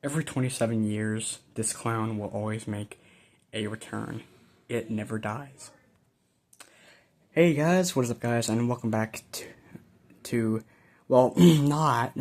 Every 27 years, this clown will always make a return. It never dies. Hey guys, what is up guys, and welcome back to well, not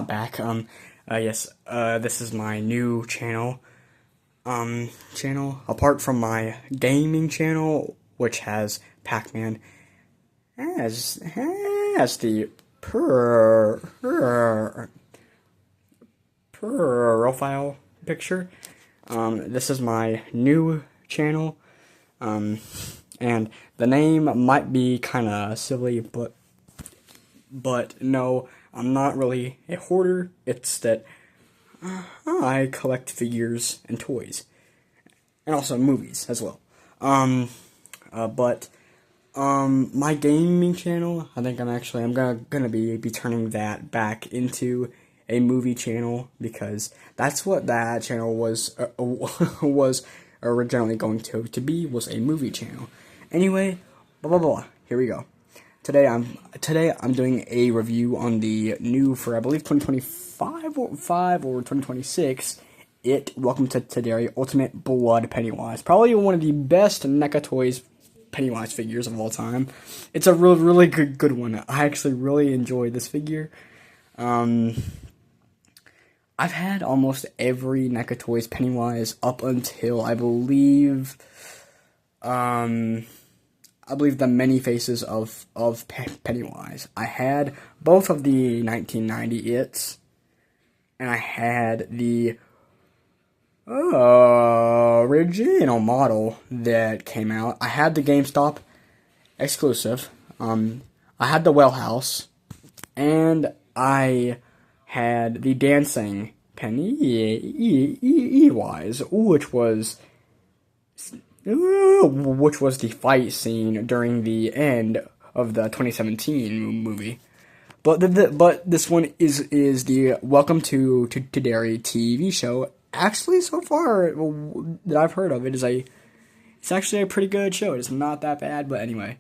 back, this is my new channel, apart from my gaming channel, which has Pac-Man as the profile picture. This is my new channel, and the name might be kind of silly, but no, I'm not really a hoarder. It's that I collect figures and toys, and also movies as well. My gaming channel, I think I'm gonna be turning that back into a movie channel, because that's what that channel was originally going to be, was a movie channel. Anyway, here we go. Today I'm doing a review on the new, for I believe 2025 or 2026, Welcome to Darry Ultimate Blood Pennywise. Probably one of the best Neca Toys Pennywise figures of all time. It's a really good one. I actually really enjoy this figure. I've had almost every Neca Toys Pennywise up until I believe the Many Faces of Pennywise. I had both of the 1990 It's, and I had the original model that came out. I had the GameStop exclusive. I had the Well House, and I had the dancing Pennywise, which was the fight scene during the end of the 2017 movie. But this one is the Welcome to Darry TV show. Actually, so far that I've heard of, it's actually a pretty good show. It's not that bad, but anyway,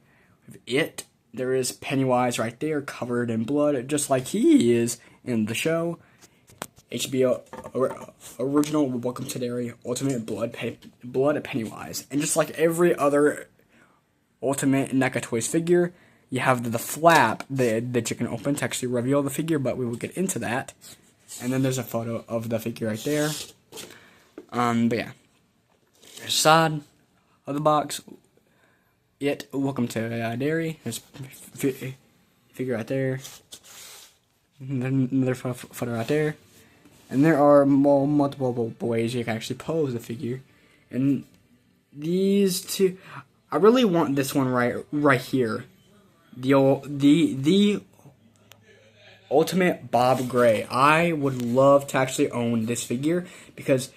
there is Pennywise right there, covered in blood, just like he is in the show. HBO original Welcome to Darry Ultimate Blood Pennywise. And just like every other Ultimate Neca Toys figure, you have the flap that you can open to actually reveal the figure, but we will get into that. And then there's a photo of the figure right there. But yeah. There's the side of the box. Welcome to Darry. There's figure right there. Another photo right there. And there are multiple ways you can actually pose the figure. And these two, I really want this one right here. The Ultimate Bob Gray. I would love to actually own this figure, because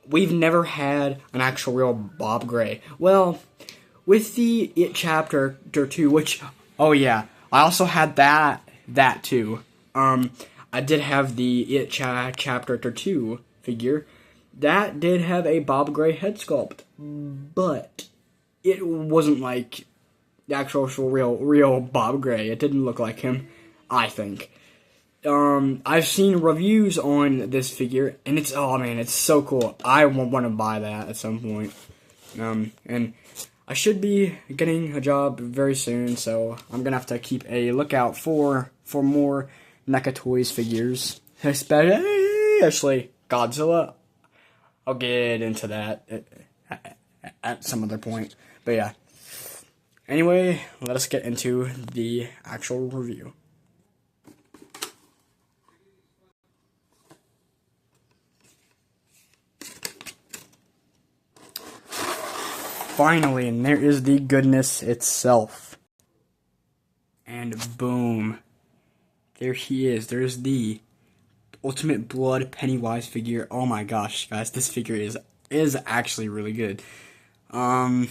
we've never had an actual real Bob Gray. Well, with the It Chapter 2, which, oh yeah, I also had that too. I did have the It Chapter 2 figure. That did have a Bob Gray head sculpt, but it wasn't like the actual real Bob Gray. It didn't look like him, I think. I've seen reviews on this figure, and it's so cool. I want to buy that at some point. And I should be getting a job very soon, so I'm gonna have to keep a lookout for more Neca Toys figures, especially Godzilla. I'll get into that at some other point. But yeah. Anyway, let us get into the actual review. Finally, and there is the goodness itself. And boom. There he is. There's the Ultimate Blood Pennywise figure. Oh my gosh, guys, this figure is actually really good. I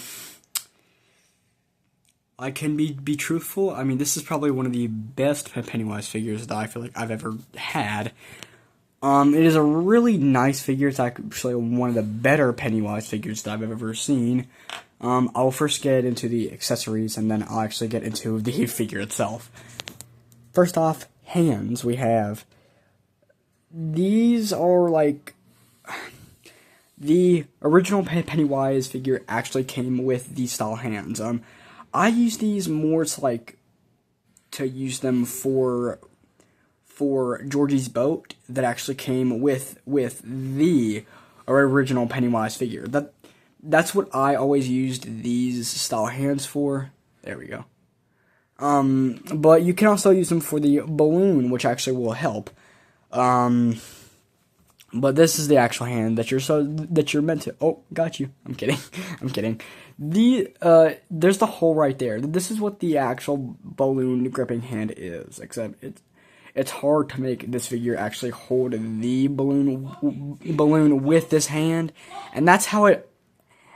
can be truthful. I mean, this is probably one of the best Pennywise figures that I feel like I've ever had. It is a really nice figure. It's actually one of the better Pennywise figures that I've ever seen. I'll first get into the accessories, and then I'll actually get into the figure itself. First off, hands. We have These are like the original Pennywise figure actually came with these style hands. I use these more to use them for Georgie's boat that actually came with the original Pennywise figure. That's what I always used these style hands for. There we go. But you can also use them for the balloon, which actually will help. But this is the actual hand that you're meant to. Oh, got you. I'm kidding. I'm kidding. There's the hole right there. This is what the actual balloon gripping hand is. Except it's hard to make this figure actually hold the balloon with this hand, and that's how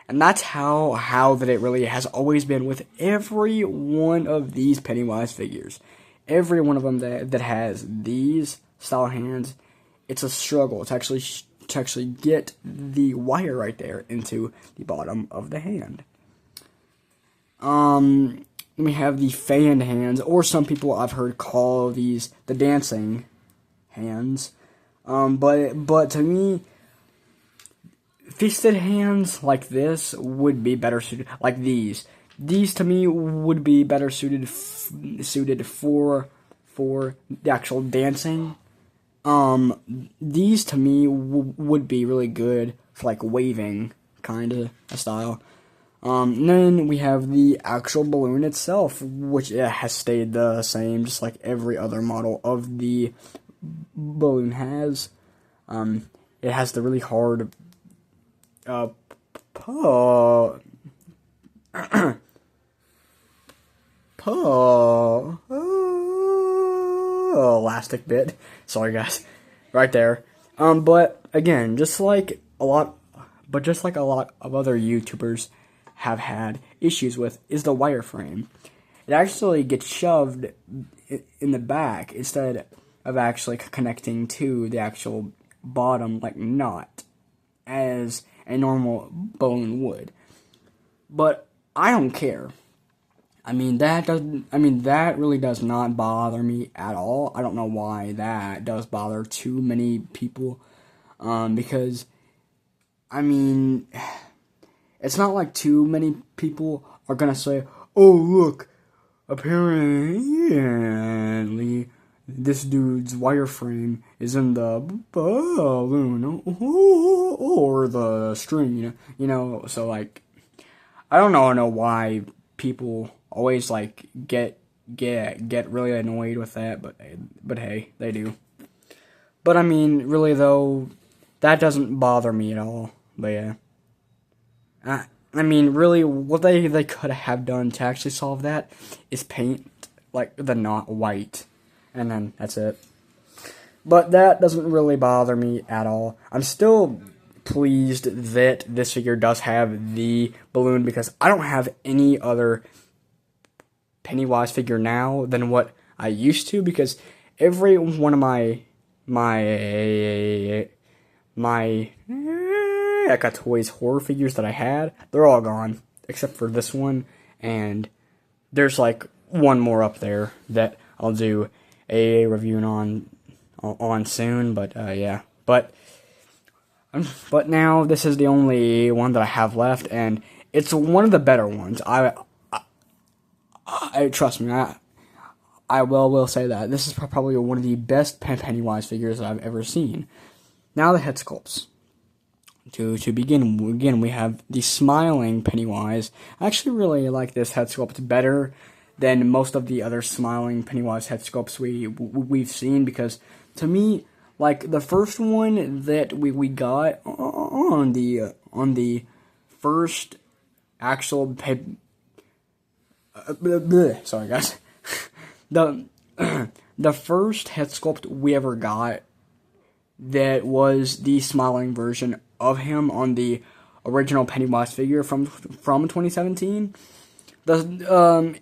that it really has always been with every one of these Pennywise figures. Every one of them that has these style hands, it's a struggle to actually get the wire right there into the bottom of the hand. We have the fan hands, or some people I've heard call these the dancing hands. But to me, fisted hands like this would be better suited. Like these to me would be better suited for the actual dancing. These to me would be really good for like waving kind of a style. And then we have the actual balloon itself, which has stayed the same, just like every other model of the balloon has. It has the really hard elastic bit. Sorry guys, right there. But again, just like a lot of other YouTubers have had issues with, is the wireframe. It actually gets shoved in the back instead of actually connecting to the actual bottom like knot as a normal balloon would. But I don't care. That really does not bother me at all. I don't know why that does bother too many people. Because it's not like too many people are gonna say, "Oh, look, apparently this dude's wireframe is in the balloon or the string," you know. So like, I don't know why people always like get really annoyed with that, but hey, they do. But really though, that doesn't bother me at all. But yeah. Really, what they could have done to actually solve that is paint, like, the knot white. And then, that's it. But that doesn't really bother me at all. I'm still pleased that this figure does have the balloon, because I don't have any other Pennywise figure now than what I used to, because every one of my Neca Toys horror figures that I had, they're all gone, except for this one, and there's like one more up there that I'll do a review on soon, but yeah, but now this is the only one that I have left, and it's one of the better ones. I trust me, I will say that this is probably one of the best Pennywise figures that I've ever seen. Now the head sculpts. To begin, we have the smiling Pennywise. I actually really like this head sculpt better than most of the other smiling Pennywise head sculpts we've seen, because to me, like the first one that we got on the first actual sorry guys, the first head sculpt we ever got that was the smiling version of him on the original Pennywise figure from 2017. To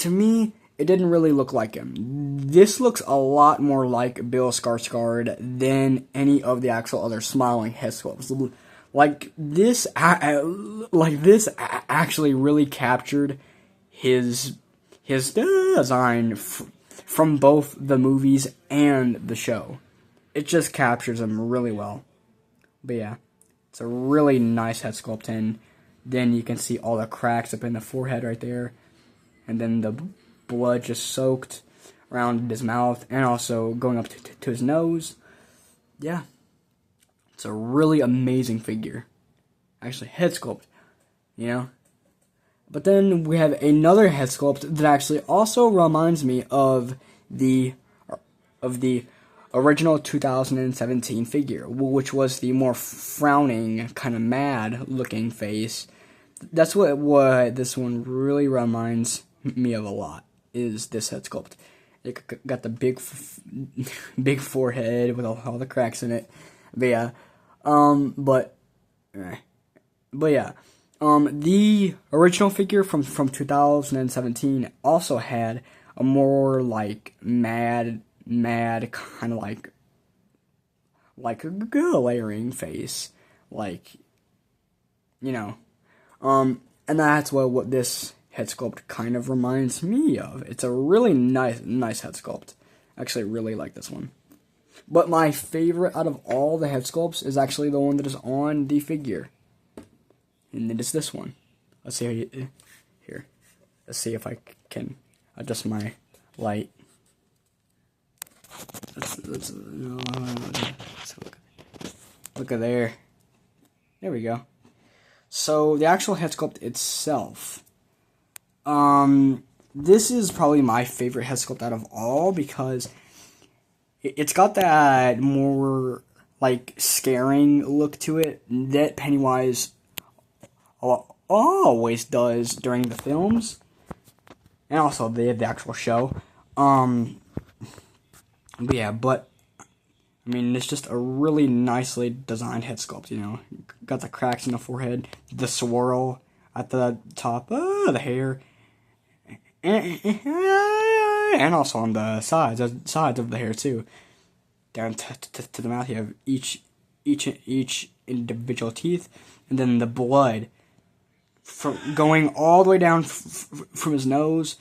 me, it didn't really look like him. This looks a lot more like Bill Skarsgård than any of the actual other smiling head sculpts. Like this actually really captured his design from both the movies and the show. It just captures him really well. But yeah, it's a really nice head sculpt, and then you can see all the cracks up in the forehead right there, and then the blood just soaked around his mouth and also going up to his nose. Yeah, it's a really amazing figure. Actually, head sculpt, you know. But then we have another head sculpt that actually also reminds me of the original 2017 figure, which was the more frowning, kind of mad looking face. That's what this one really reminds me of a lot, is this head sculpt. It got the big forehead with all the cracks in it. But yeah, but yeah, the original figure from 2017 also had a more like mad kind of like a glaring face, like, you know, and that's what this head sculpt kind of reminds me of. It's a really nice head sculpt. I actually really like this one. But my favorite out of all the head sculpts is actually the one that is on the figure. And it is this one. Let's see how here. Let's see if I can adjust my light. Let's look at there. There we go. So the actual head sculpt itself. This is probably my favorite head sculpt out of all, because it's got that more like scaring look to it that Pennywise always does during the films, and also the actual show. But yeah, I mean, it's just a really nicely designed head sculpt, you know. Got the cracks in the forehead, the swirl at the top, the hair, and also on the sides of the hair too. Down to the mouth, you have each individual teeth, and then the blood from going all the way down from his nose,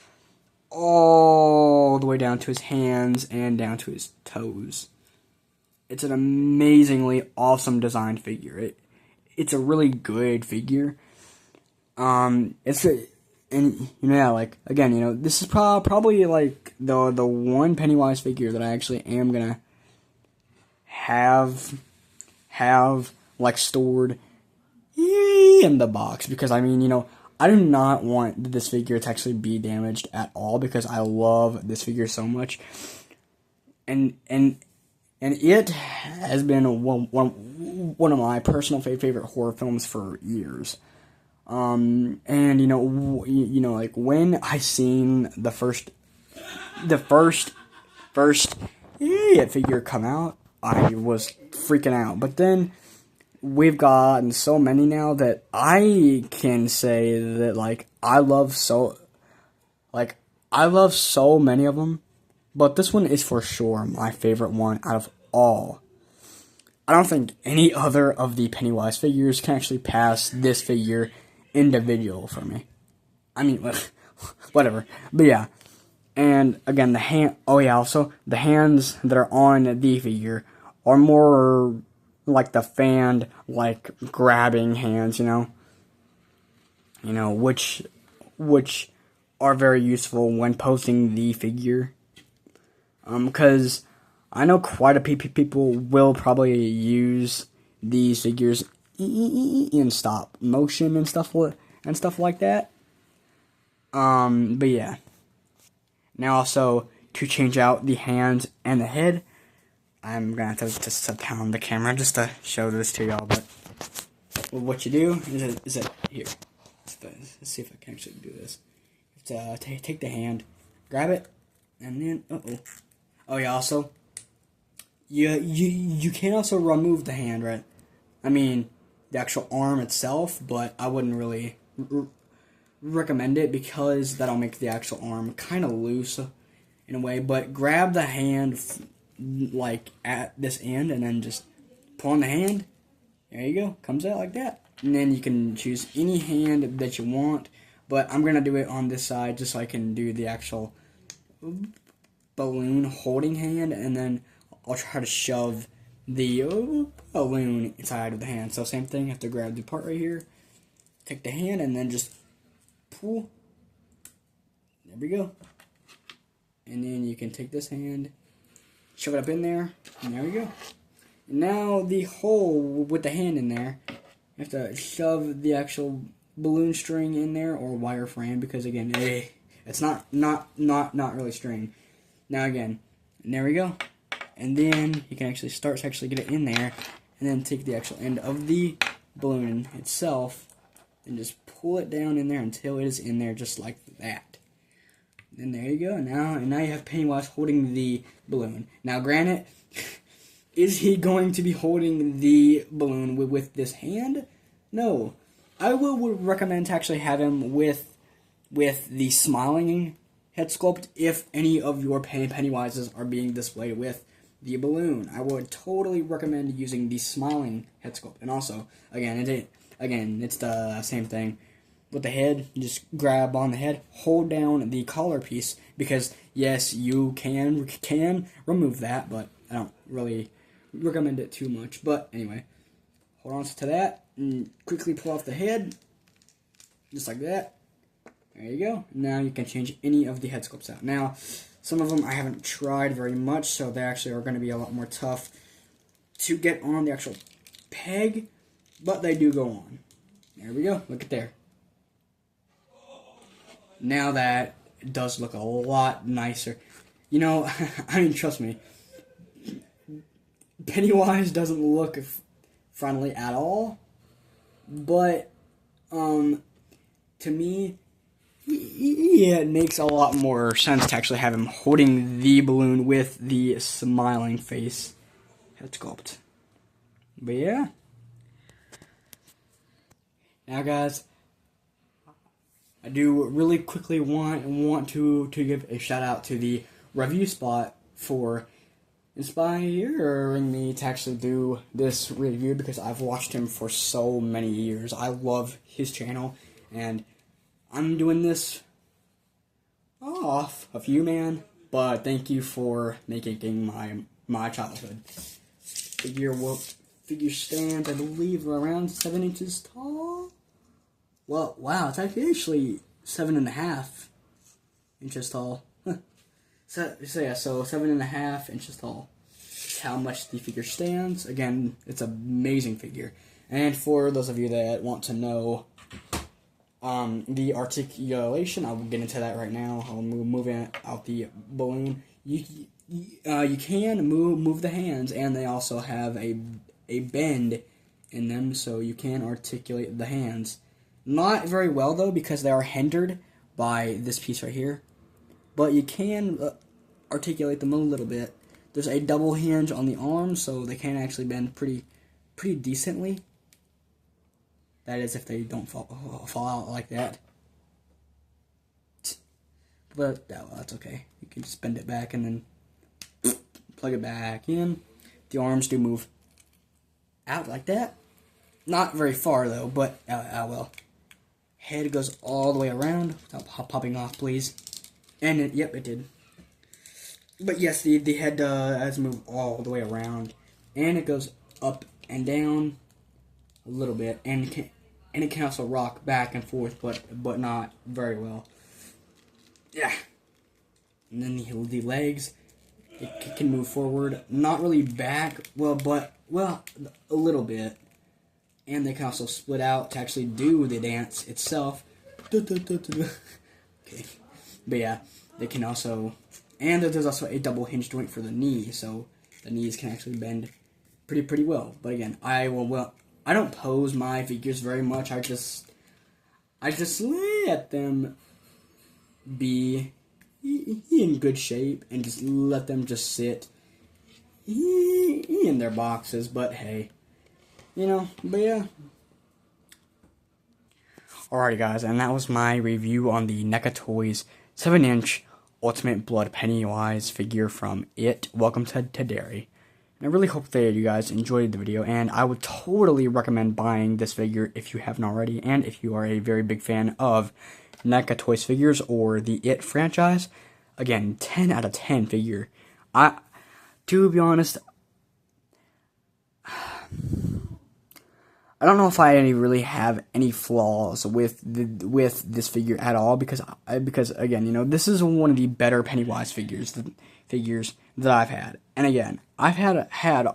all the way down to his hands and down to his toes. It's an amazingly awesome designed figure. It's a really good figure. And you know, like, again, you know, this is probably like the one Pennywise figure that I actually am gonna have like stored in the box, because I mean, you know, I do not want this figure to actually be damaged at all, because I love this figure so much, and it has been one of my personal favorite horror films for years. And you know, like when I seen the first figure come out, I was freaking out. But then we've gotten so many now that I can say that like I love so many of them. But this one is for sure my favorite one out of all. I don't think any other of the Pennywise figures can actually pass this figure individual for me. I mean, whatever. But yeah. And again, also the hands that are on the figure are more like the fanned, like grabbing hands, you know, which are very useful when posing the figure. Because I know quite a few people will probably use these figures in stop motion and stuff like that. But yeah. Now also, to change out the hands and the head, I'm gonna have to just set down the camera just to show this to y'all. But what you do is it here. Let's see if I can actually do this. Take the hand, grab it, and then oh yeah. Also, you can also remove the hand, right? I mean, the actual arm itself, but I wouldn't really recommend it, because that'll make the actual arm kind of loose in a way. But grab the hand like at this end, and then just pull on the hand. There you go, comes out like that. And then you can choose any hand that you want, but I'm gonna do it on this side just so I can do the actual balloon holding hand, and then I'll try to shove the balloon inside of the hand. So same thing, you have to grab the part right here, take the hand, and then just pull. There we go. And then you can take this hand, shove it up in there, and there we go. And now the hole with the hand in there, you have to shove the actual balloon string in there, or wire frame, because again, it's not really string. Now again, and there we go. And then you can actually start to actually get it in there, and then take the actual end of the balloon itself, and just pull it down in there until it is in there, just like that. And there you go. Now you have Pennywise holding the balloon. Now, granted, is he going to be holding the balloon with this hand? No. I would recommend to actually have him with the smiling head sculpt if any of your Pennywises are being displayed with the balloon. I would totally recommend using the smiling head sculpt. And also, again, it's the same thing. With the head, you just grab on the head, hold down the collar piece, because yes, you can remove that, but I don't really recommend it too much. But anyway, hold on to that, and quickly pull off the head, just like that. There you go. Now you can change any of the head sculpts out. Now, some of them I haven't tried very much, so they actually are going to be a lot more tough to get on the actual peg, but they do go on. There we go. Look at there. Now that does look a lot nicer. You know, I mean, trust me, Pennywise doesn't look friendly at all, but to me, it makes a lot more sense to actually have him holding the balloon with the smiling face head sculpt. But yeah. Now, guys, I do really quickly want to give a shout out to the review spot for inspiring me to actually do this review, because I've watched him for so many years. I love his channel, and I'm doing this off of you, man. But thank you for making my childhood. Figure stands, I believe, are around 7 inches tall. Well, wow, it's actually 7.5 inches tall. Huh. So 7.5 inches tall. That's how much the figure stands. Again, it's an amazing figure. And for those of you that want to know the articulation, I will get into that right now. I'll move out the balloon. You can move the hands, and they also have a bend in them, so you can articulate the hands. Not very well, though, because they are hindered by this piece right here. But you can articulate them a little bit. There's a double hinge on the arms, so they can actually bend pretty decently. That is, if they don't fall out like that. But that's okay. You can just bend it back and then plug it back in. The arms do move out like that. Not very far, though, but well. Head goes all the way around without popping off, please. And yep, it did. But yes, the head has moved all the way around, and it goes up and down a little bit, and it can also rock back and forth, but not very well. Yeah. And then the legs, it can move forward, not really back, but a little bit. And they can also split out to actually do the dance itself. Okay. But yeah, they can also, and there's also a double hinge joint for the knee, so the knees can actually bend pretty well. But again, I don't pose my figures very much. I just let them be in good shape and just let them just sit in their boxes. But hey. You know, but yeah. Alrighty, guys, and that was my review on the Neca Toys 7-inch Ultimate Blood Pennywise figure from It. Welcome to Darry. And I really hope that you guys enjoyed the video, and I would totally recommend buying this figure if you haven't already, and if you are a very big fan of Neca Toys figures or the It franchise. Again, 10 out of 10 figure. To be honest, I don't know if I really have any flaws with this figure at all, because again, you know, this is one of the better Pennywise figures that I've had. And again, I've had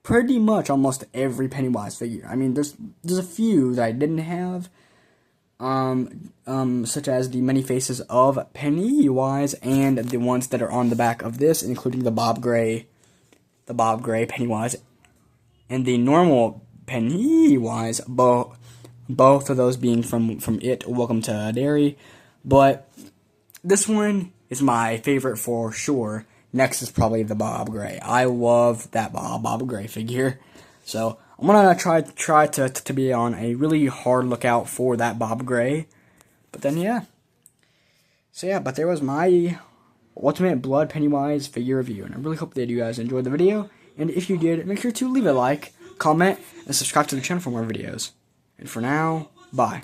pretty much almost every Pennywise figure. I mean, there's a few that I didn't have, such as the many faces of Pennywise and the ones that are on the back of this, including the Bob Gray Pennywise and the normal Pennywise, both of those being from It, Welcome to Darry. But this one is my favorite for sure. Next is probably the Bob Gray. I love that Bob Gray figure. So I'm gonna try to be on a really hard lookout for that Bob Gray. But then yeah. So yeah, but there was my Ultimate Blood Pennywise figure review, and I really hope that you guys enjoyed the video. And if you did, make sure to leave a like, comment, and subscribe to the channel for more videos. And for now, bye.